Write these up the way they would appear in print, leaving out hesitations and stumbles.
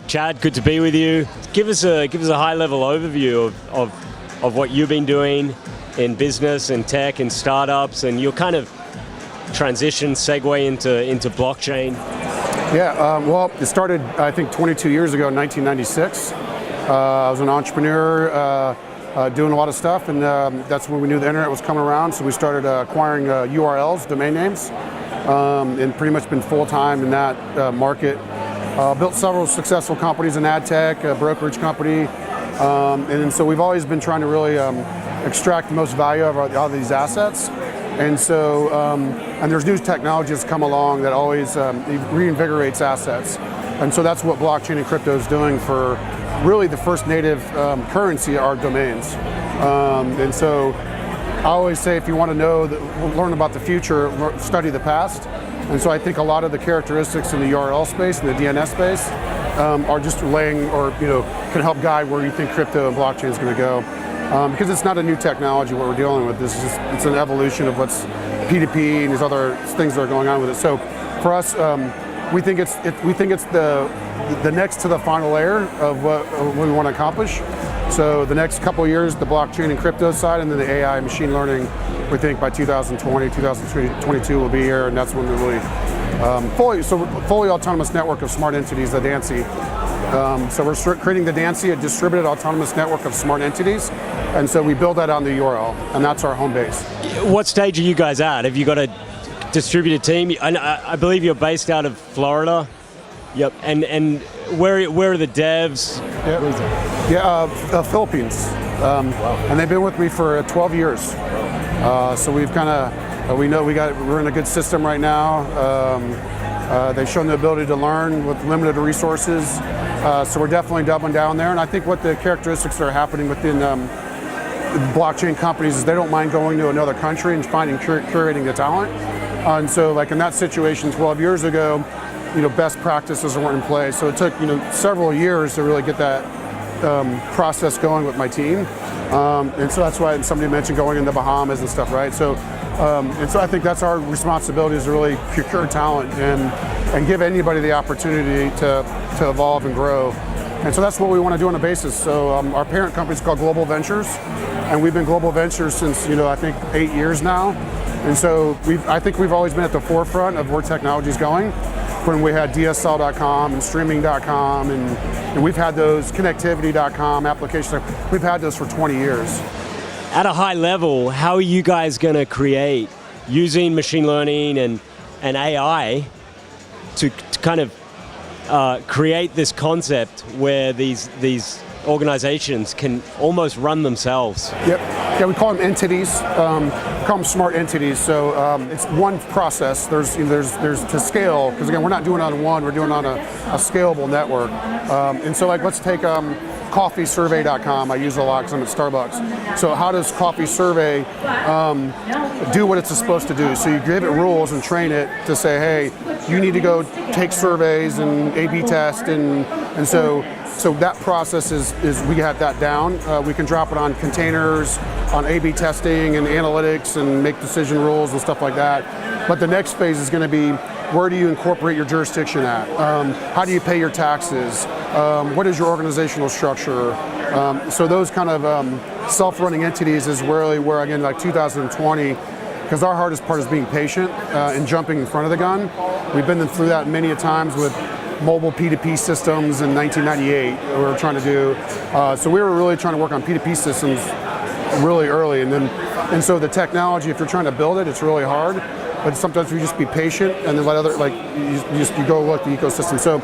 Chad, good to be with you. Give us a high-level overview of what you've been doing in business and tech and startups, and your kind of transition, segue into blockchain. Yeah, well, it started, I think, 22 years ago in 1996. I was an entrepreneur doing a lot of stuff, and that's when we knew the internet was coming around, so we started acquiring URLs, domain names, and pretty much been full-time in that market. Built several successful companies in ad tech, a brokerage company, and so we've always been trying to really extract the most value out of these assets. And so, and there's new technology that's come along that always reinvigorates assets. And so that's what blockchain and crypto is doing for really the first native currency are domains. And so I always say if you want to learn about the future, study the past. And so I think a lot of the characteristics in the URL space and the DNS space are just laying or can help guide where you think crypto and blockchain is going to go. Because it's not a new technology what we're dealing with. It's an evolution of what's P2P and these other things that are going on with it. So for us, we think it's the next to the final layer of what we want to accomplish. So the next couple of years, the blockchain and crypto side, and then the AI machine learning, we think by 2020, 2022 will be here, and that's when we're really fully autonomous network of smart entities, the DANCY. So we're creating the DANCY, a distributed autonomous network of smart entities, and so we build that on the URL, and that's our home base. What stage are you guys at? Have you got a distributed team? I believe you're based out of Florida. Yep. And where are the devs? Philippines. Wow. And they've been with me for 12 years. So we've kind of we're in a good system right now. They've shown the ability to learn with limited resources. So we're definitely doubling down there. And I think what the characteristics that are happening within blockchain companies is they don't mind going to another country and curating the talent. And so like in that situation 12 years ago, best practices weren't in place. So it took several years to really get that process going with my team. And so that's why somebody mentioned going in the Bahamas and stuff, right? So and so I think that's our responsibility is to really procure talent and give anybody the opportunity to evolve and grow. And so that's what we want to do on a basis. So our parent company is called Global Ventures, and we've been Global Ventures since I think 8 years now. And so I think we've always been at the forefront of where technology is going. When we had DSL.com and streaming.com, and we've had those connectivity.com applications. We've had those for 20 years. At a high level, how are you guys going to create, using machine learning and AI, to kind of create this concept where these organizations can almost run themselves? Yep. Yeah, we call them entities. We call them smart entities. So it's one process. There's to scale, because again, we're not doing it on one. We're doing it on a scalable network. And so like let's take coffeesurvey.com. I use it a lot because I'm at Starbucks. So how does Coffee Survey do what it's supposed to do? So you give it rules and train it to say, hey, you need to go take surveys and A/B test, and so that process is we have that down. We can drop it on containers, on A/B testing and analytics, and make decision rules and stuff like that. But the next phase is going to be, where do you incorporate your jurisdiction at? How do you pay your taxes? What is your organizational structure? So those kind of self-running entities is really where, again, like 2020, because our hardest part is being patient and jumping in front of the gun. We've been through that many a times with mobile P2P systems in 1998 we were trying to do. So we were really trying to work on P2P systems really early, and so the technology, if you're trying to build it, it's really hard. But sometimes we just be patient and then let other, you go look the ecosystem. So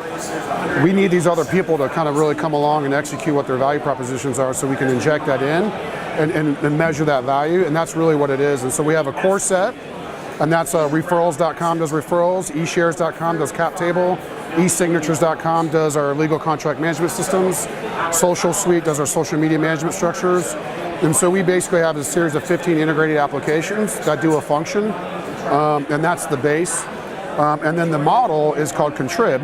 we need these other people to kind of really come along and execute what their value propositions are, so we can inject that in and measure that value, and that's really what it is. And so we have a core set, and that's referrals.com does referrals, eShares.com does cap table, eSignatures.com does our legal contract management systems, Social Suite does our social media management structures. And so we basically have a series of 15 integrated applications that do a function, and that's the base. And then the model is called Contrib.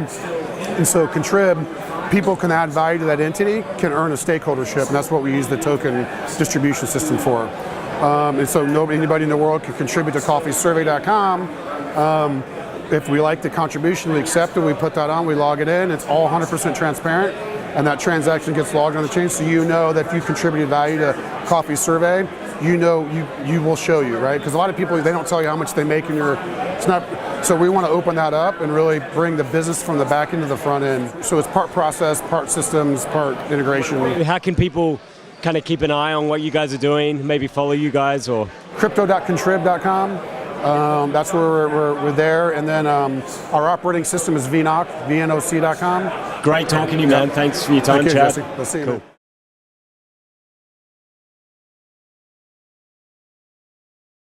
And so Contrib, people can add value to that entity, can earn a stakeholdership, and that's what we use the token distribution system for. And so anybody in the world can contribute to coffeesurvey.com. if we like the contribution, we accept it, we put that on, we log it in, it's all 100% transparent, and that transaction gets logged on the chain, so you know that if you contributed value to Coffee Survey, you know you will show you, right? Because a lot of people, they don't tell you how much they make in your, it's not, so we want to open that up and really bring the business from the back end to the front end. So it's part process, part systems, part integration. How can people kind of keep an eye on what you guys are doing, maybe follow you guys? Or Crypto.contrib.com. That's where we're there. And then our operating system is VNOC, VNOC.com. Great talking to you, man. Thanks for your time, Thank you, Chad. Jesse. We'll see you, man.